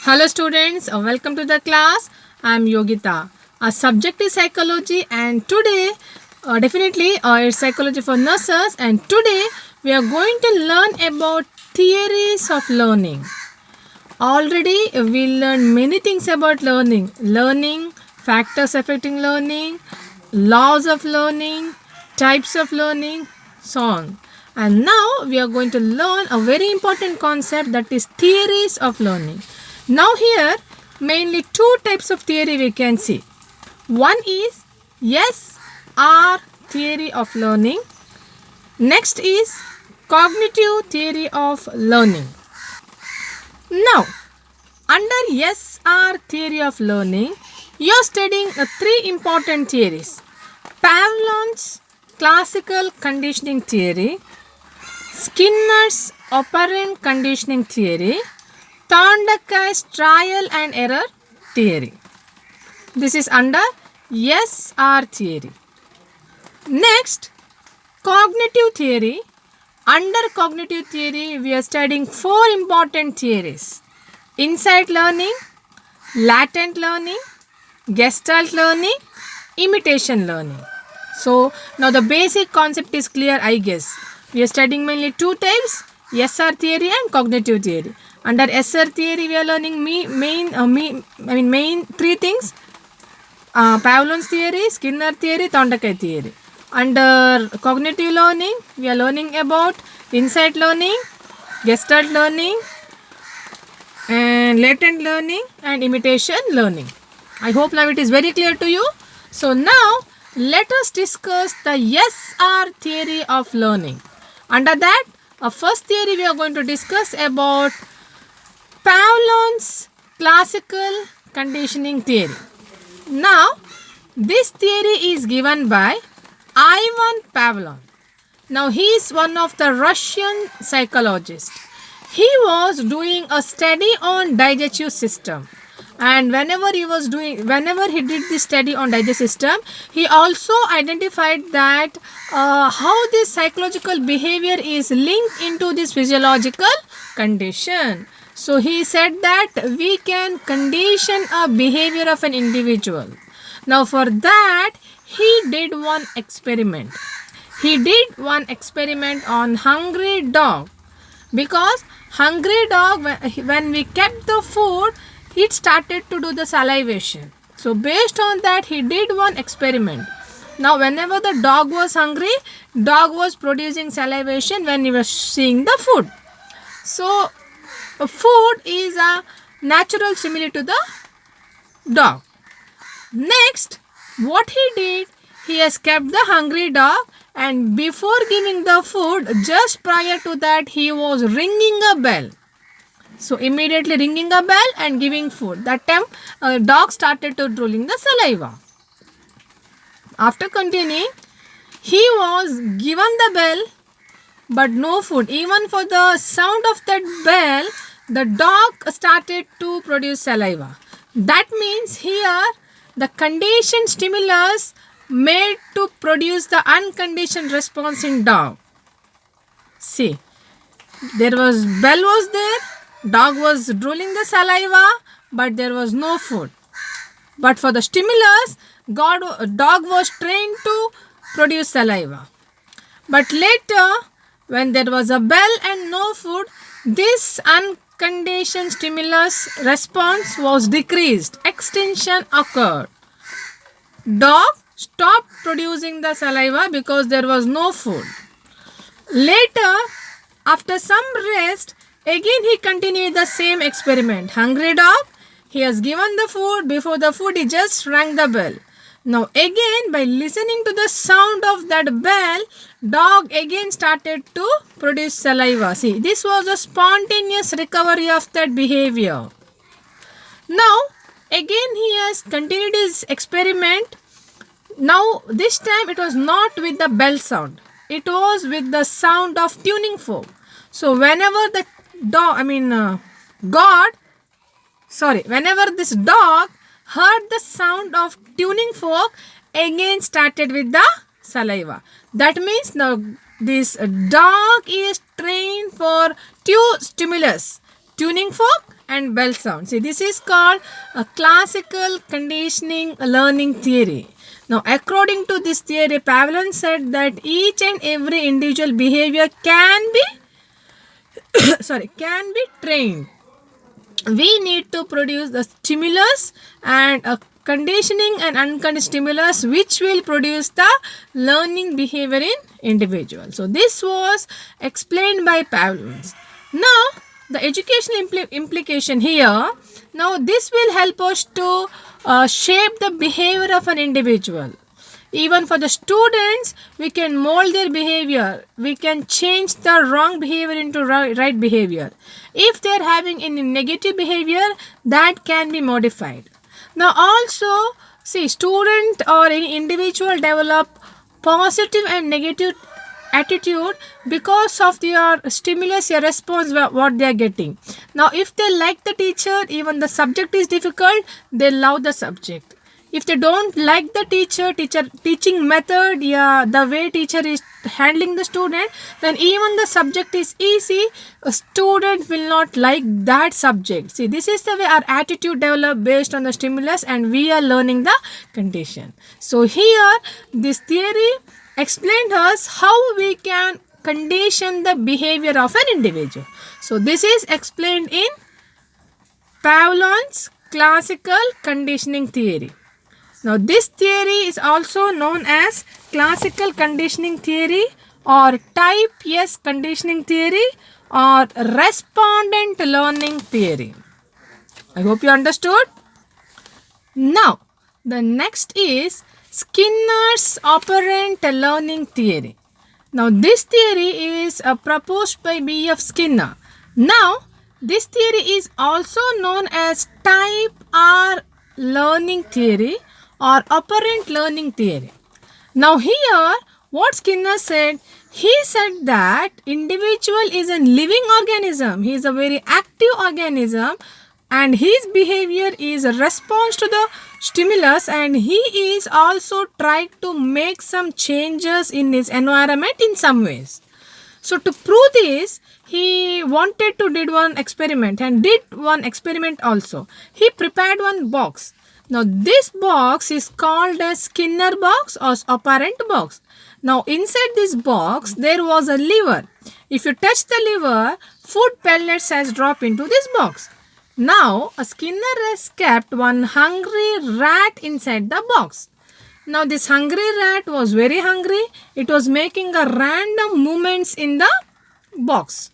Hello students, welcome to the class. I am Yogita. Our subject is psychology and today it's psychology for nurses and today we are going to learn about theories of learning. Already we learned many things about learning, factors affecting learning, laws of learning, types of learning, so on. And now we are going to learn a very important concept, that is theories of learning. Now here mainly two types of theory we can see. One is yes or theory of learning. Next is cognitive theory of learning. Now, under SR theory of learning, you are studying three important theories. Pavlov's classical conditioning theory, Skinner's operant conditioning theory, Thorndike's trial and error theory. This is under SR theory. Next, cognitive theory. Under cognitive theory, we are studying four important theories: insight learning, latent learning, gestalt learning, imitation learning. So, now the basic concept is clear, I guess. We are studying mainly two types, SR theory and cognitive theory. Under SR theory, we are learning main three things: Pavlov's theory, Skinner theory, Thorndike theory. Under cognitive learning, we are learning about insight learning, gestalt learning, and latent learning and imitation learning. I hope now it is very clear to you. So now let us discuss the SR theory of learning. Under that, first theory we are going to discuss about Pavlov's classical conditioning theory. Now, this theory is given by Ivan Pavlov. Now, he is one of the Russian psychologists. He was doing a study on digestive system, and whenever he did this study on digestive system, he also identified that how this psychological behavior is linked into this physiological condition. So he said that we can condition a behavior of an individual. Now for that, he did one experiment. He did one experiment on hungry dog, because hungry dog, when we kept the food, it started to do the salivation. So based on that, he did one experiment. Now whenever the dog was hungry, dog was producing salivation when he was seeing the food. So food is a natural stimuli to the dog. Next, what he did, he has kept the hungry dog, and before giving the food, just prior to that, he was ringing a bell. So immediately ringing a bell and giving food. That time dog started to drooling the saliva. After continuing, he was given the bell but no food. Even for the sound of that bell, the dog started to produce saliva. That means here the conditioned stimulus made to produce the unconditioned response in dog. See, bell was there, dog was drooling the saliva, but there was no food. But for the stimulus, dog was trained to produce saliva. But later, when there was a bell and no food, this unconditioned stimulus response was decreased. Extinction occurred. Dog stopped producing the saliva because there was no food. Later, after some rest, again he continued the same experiment. Hungry dog, he has given the food. Before the food, he just rang the bell. Now again, by listening to the sound of that bell, dog again started to produce saliva. See, this was a spontaneous recovery of that behavior. Now again he has continued his experiment. Now this time it was not with the bell sound. It was with the sound of tuning fork. So whenever the whenever this dog heard the sound of tuning fork, again started with the saliva. That means now this dog is trained for two stimulus. tuning fork and bell sound. See, this is called a classical conditioning learning theory. Now, according to this theory, Pavlov said that each and every individual behavior can be trained. We need to produce the stimulus and a conditioning and unconditioned stimulus which will produce the learning behavior in individual. So this was explained by Pavlov. Now the educational implication here, now this will help us to shape the behavior of an individual. Even for the students, we can mold their behavior. We can change the wrong behavior into right behavior. If they are having any negative behavior, that can be modified. Now also, see, student or any individual develop positive and negative attitude because of their stimulus or response what they are getting. Now if they like the teacher, even the subject is difficult, they love the subject. If they don't like the teaching method, the way teacher is handling the student, then even the subject is easy, a student will not like that subject. See, this is the way our attitude develop based on the stimulus and we are learning the condition. So here this theory explained us how we can condition the behavior of an individual. So this is explained in Pavlov's classical conditioning theory. Now this theory is also known as classical conditioning theory or type S conditioning theory or respondent learning theory. I hope you understood. Now the next is Skinner's operant learning theory. Now this theory is proposed by B.F. Skinner. Now this theory is also known as type R learning theory or operant learning theory. Now here what Skinner said, he said that individual is a living organism. He is a very active organism and his behavior is a response to the stimulus and he is also trying to make some changes in his environment in some ways. So to prove this, he wanted to did one experiment and did one experiment also. He prepared one box. Now this box is called as Skinner box or operant box. Now inside this box there was a lever. If you touch the lever, food pellets has dropped into this box. Now a Skinner has kept one hungry rat inside the box. Now this hungry rat was very hungry. It was making a random movements in the box.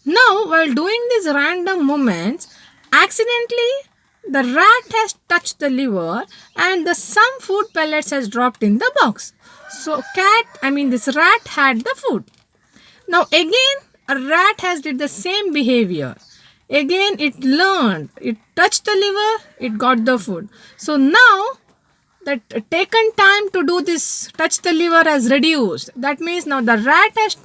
Now while doing these random movements, accidentally the rat has touched the lever and some food pellets has dropped in the box. So this rat had the food. Now again a rat has did the same behavior. Again it learned, it touched the lever, it got the food. So now that taken time to do this touch the lever has reduced. That means now the rat has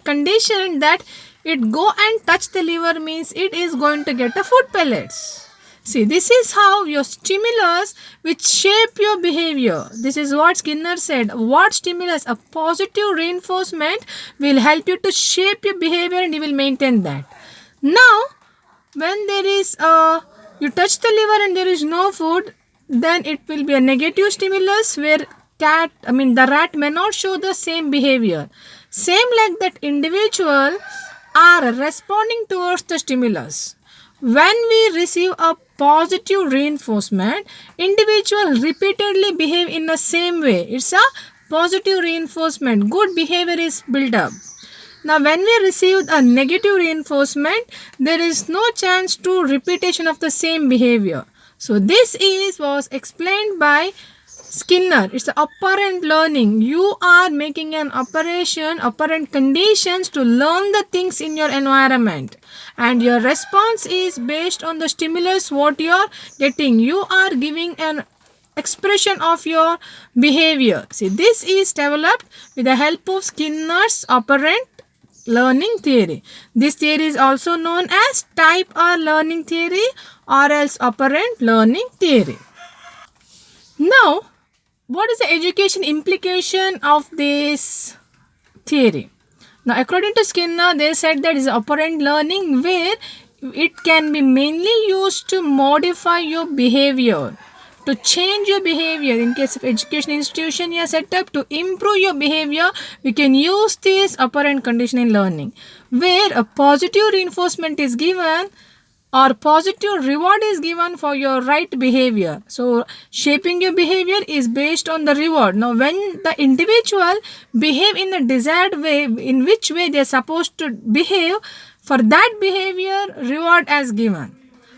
conditioned that it go and touch the lever means it is going to get the food pellets. See, this is how your stimulus which shape your behavior. This is what Skinner said. What stimulus? A positive reinforcement will help you to shape your behavior and you will maintain that. Now, when there is you touch the lever and there is no food, then it will be a negative stimulus where the rat may not show the same behavior. Same like that individual are responding towards the stimulus. When we receive a positive reinforcement, individual repeatedly behave in the same way. It's a positive reinforcement. Good behavior is built up. Now when we receive a negative reinforcement, there is no chance to repetition of the same behavior. So this was explained by Skinner. It's the operant learning. You are making an operant conditions to learn the things in your environment. And your response is based on the stimulus what you are getting. You are giving an expression of your behavior. See, this is developed with the help of Skinner's operant learning theory. This theory is also known as type R learning theory or else operant learning theory. Now, what is the education implication of this theory? Now, according to Skinner, they said that is operant learning where it can be mainly used to modify your behavior, to change your behavior. In case of education institution you are set up to improve your behavior, we can use this operant conditioning learning, where a positive reinforcement is given or positive reward is given for your right behavior. So shaping your behavior is based on the reward. Now when the individual behave in the desired way, in which way they are supposed to behave, for that behavior reward as given.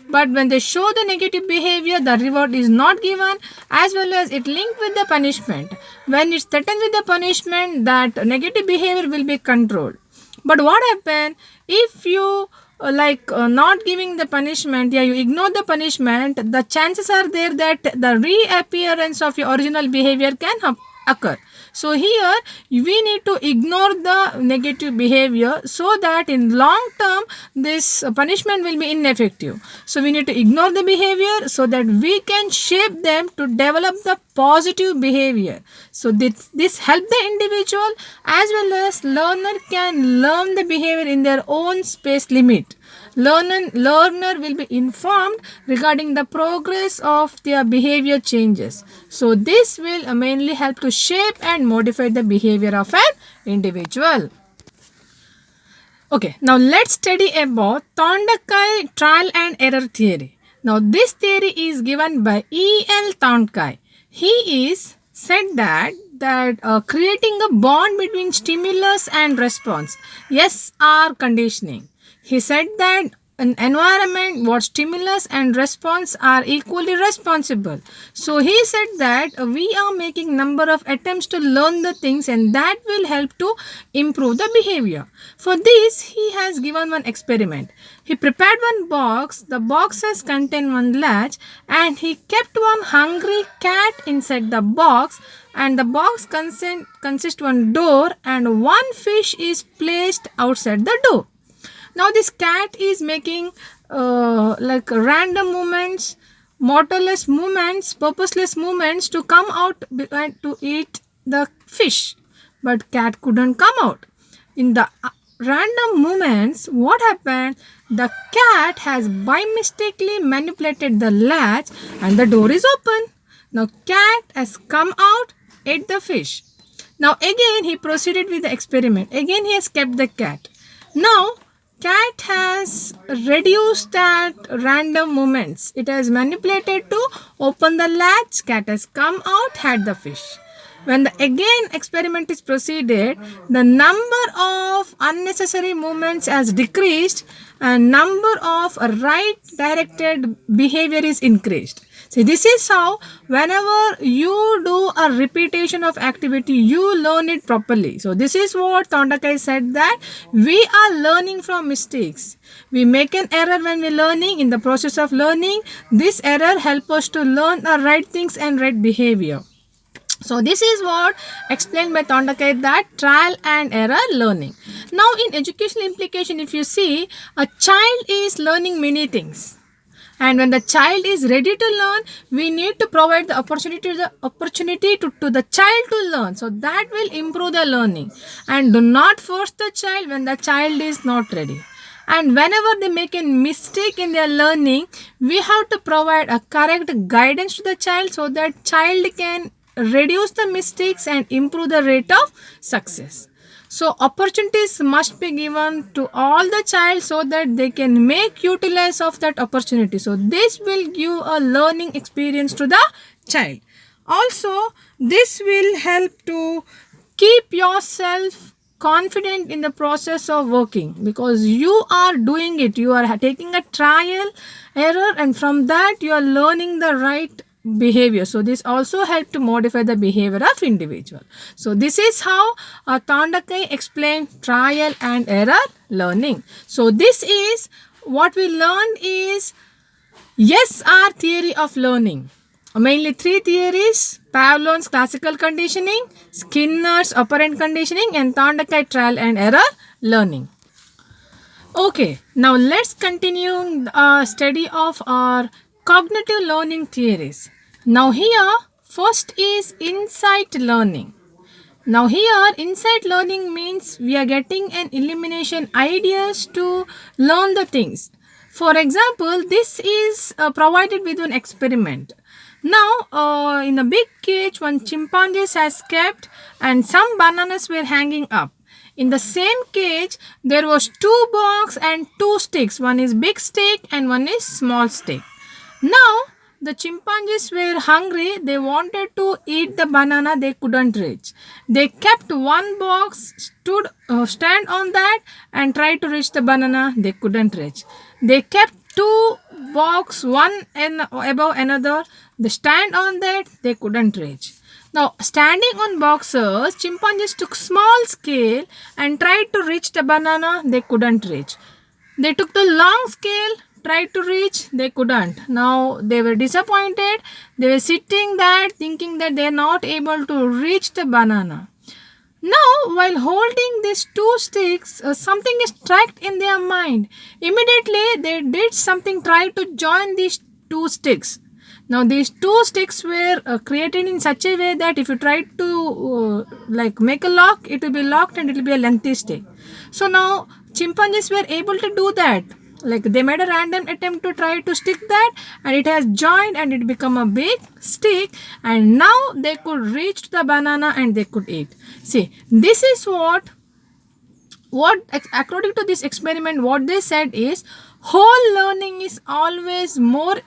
But when they show the negative behavior, the reward is not given, as well as it linked with the punishment. When it's threatened with the punishment, that negative behavior will be controlled. But what happens if you not giving the punishment, you ignore the punishment, the chances are there that the reappearance of your original behavior can occur. So here we need to ignore the negative behavior so that in long term this punishment will be ineffective. So we need to ignore the behavior so that we can shape them to develop the positive behavior. So this help the individual as well as learner can learn the behavior in their own space limit. Learner will be informed regarding the progress of their behavior changes. So this will mainly help to shape and modify the behavior of an individual. Okay, now let's study about Thorndike trial and error theory. Now this theory is given by E.L. Thorndike. He is said that creating a bond between stimulus and response, SR conditioning. He said that an environment what stimulus and response are equally responsible. So he said that we are making number of attempts to learn the things and that will help to improve the behavior. For this he has given one experiment. He prepared one box. The boxes contain one latch and he kept one hungry cat inside the box, and the box consists one door and one fish is placed outside the door. Now this cat is making random movements, motorless movements, purposeless movements to come out to eat the fish. But cat couldn't come out. In the random movements, what happened? The cat has by mistakenly manipulated the latch and the door is open. Now cat has come out, ate the fish. Now again he proceeded with the experiment. Again he has kept the cat. Now cat has reduced that random movements. It has manipulated to open the latch. Cat has come out, had the fish. When the again experiment is proceeded, the number of unnecessary movements has decreased and number of right directed behavior is increased. See, this is how whenever you do a repetition of activity, you learn it properly. So this is what Thorndike said, that we are learning from mistakes. We make an error when we're learning. In the process of learning, this error helps us to learn the right things and right behavior. So this is what explained by Thorndike, that trial and error learning. Now in educational implication, if you see, a child is learning many things. And when the child is ready to learn, we need to provide the opportunity to the child to learn. So that will improve the learning. And do not force the child when the child is not ready. And whenever they make a mistake in their learning, we have to provide a correct guidance to the child so that child can reduce the mistakes and improve the rate of success. So opportunities must be given to all the child so that they can make utilize of that opportunity. So this will give a learning experience to the child. Also, this will help to keep yourself confident in the process of working, because you are doing it. You are taking a trial error and from that you are learning the right behavior. So this also help to modify the behavior of individual. So this is how Thorndike explained trial and error learning. So this is what we learned is SR theory of learning. Mainly three theories: Pavlov's classical conditioning, Skinner's operant conditioning, and Thorndike trial and error learning. Okay, now let's continue study of our cognitive learning theories. Now here first is insight learning. Now here insight learning means we are getting an elimination ideas to learn the things. For example, this is provided with an experiment. Now, in a big cage, one chimpanzee has kept, and some bananas were hanging up. In the same cage, there was two box and two sticks. One is big stick and one is small stick. Now, the chimpanzees were hungry. They wanted to eat the banana they couldn't reach. They kept one box, stand on that, and tried to reach the banana they couldn't reach. They kept two box, one and above another. They stand on that they couldn't reach. Now, standing on boxes, chimpanzees took small scale and tried to reach the banana they couldn't reach. They took the long scale, tried to reach, they couldn't. Now they were disappointed. They were sitting there thinking that they are not able to reach the banana. Now, while holding these two sticks, something is struck in their mind. Immediately, they did something, tried to join these two sticks. Now, these two sticks were created in such a way that if you try to make a lock, it will be locked and it will be a lengthy stick. So now, chimpanzees were able to do that. Like they made a random attempt to try to stick that, and it has joined and it become a big stick, and now they could reach the banana and they could eat. See, this is what according to this experiment, what they said is whole learning is always more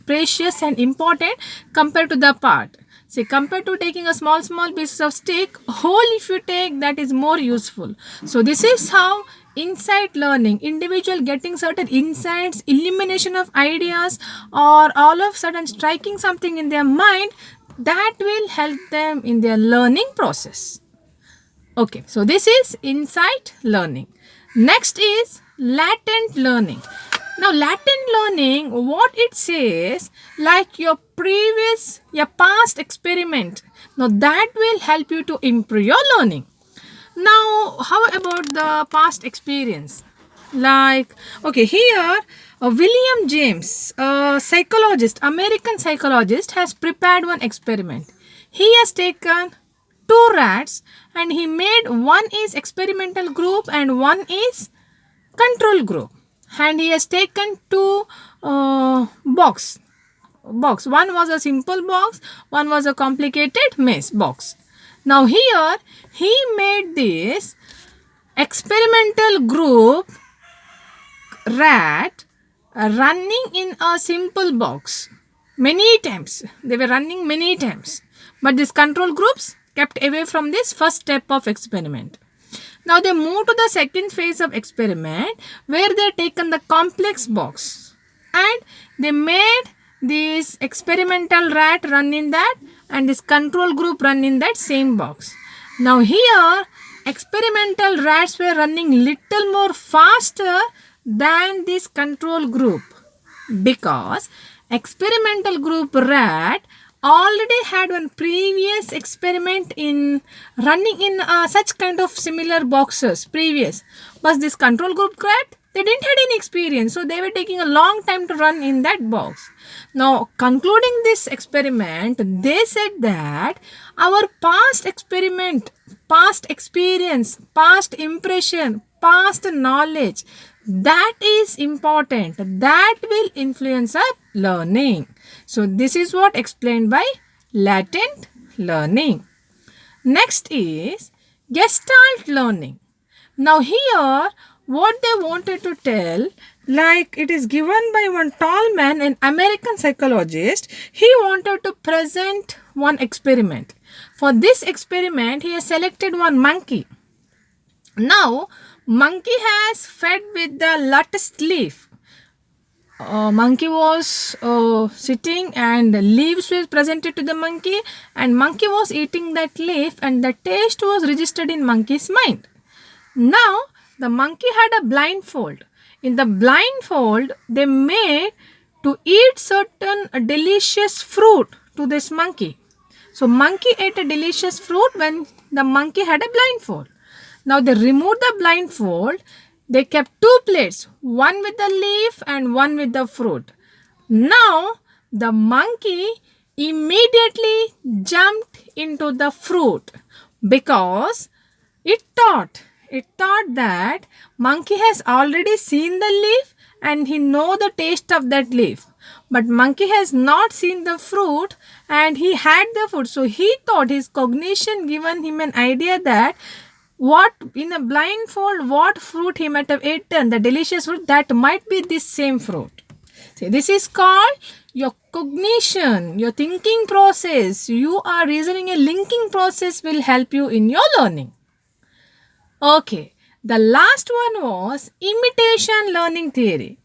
precious and important compared to the part. See, compared to taking a small pieces of stick, whole if you take, that is more useful. So this is how insight learning, individual getting certain insights, elimination of ideas, or all of a sudden striking something in their mind, that will help them in their learning process. Okay, so this is insight learning. Next is latent learning. Now, latent learning, what it says, like your past experiment, now that will help you to improve your learning. Now, how about the past experience? Like, okay, here, William James, a psychologist, American psychologist, has prepared one experiment. He has taken two rats and he made one is experimental group and one is control group. And he has taken two box. One was a simple box, one was a complicated maze box. Now here he made this experimental group rat running in a simple box many times. They were running many times. But these control groups kept away from this first step of experiment. Now they move to the second phase of experiment where they taken the complex box and they made this experimental rat run in that and this control group run in that same box. Now here experimental rats were running little more faster than this control group because experimental group rat already had one previous experiment in running in such kind of similar boxes previous, but this control group rat, they didn't had any experience, so they were taking a long time to run in that box. Now concluding this experiment, they said that our past experiment, past experience, past impression, past knowledge, that is important, that will influence our learning. So this is what explained by latent learning. Next is Gestalt learning. Now here what they wanted to tell, like it is given by one tall man, an American psychologist. He wanted to present one experiment. For this experiment he has selected one monkey. Now monkey has fed with the lotus leaf. Monkey was sitting and leaves were presented to the monkey and monkey was eating that leaf and the taste was registered in monkey's mind. Now the monkey had a blindfold. In the blindfold they made to eat certain delicious fruit to this monkey. So monkey ate a delicious fruit when the monkey had a blindfold. Now they removed the blindfold. They kept two plates, one with the leaf and one with the fruit. Now, the monkey immediately jumped into the fruit because it thought that monkey has already seen the leaf and he know the taste of that leaf. But monkey has not seen the fruit and he had the fruit. So he thought his cognition given him an idea that what in a blindfold what fruit he might have eaten, the delicious fruit, that might be this same fruit. See, this is called your cognition, your thinking process. You are reasoning, a linking process will help you in your learning. Okay, the last one was imitation learning theory.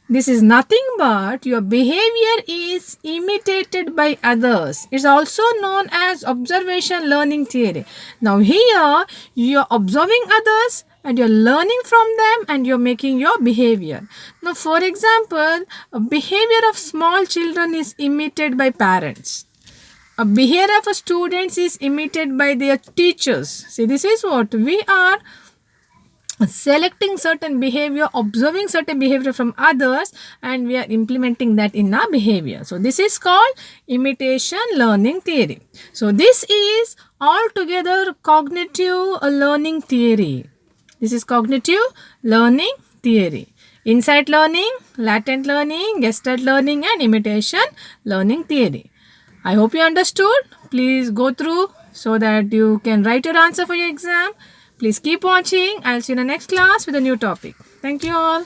This is nothing but your behavior is imitated by others. It's also known as observation learning theory. Now here you're observing others and you're learning from them and you're making your behavior. Now for example, a behavior of small children is imitated by parents. A behavior of students is imitated by their teachers. See, this is what we are selecting certain behavior, observing certain behavior from others, and we are implementing that in our behavior. So this is called imitation learning theory. So this is altogether cognitive learning theory. This is cognitive learning theory. Insight learning, latent learning, gestalt learning, and imitation learning theory. I hope you understood. Please go through so that you can write your answer for your exam. Please keep watching. I'll see you in the next class with a new topic. Thank you all.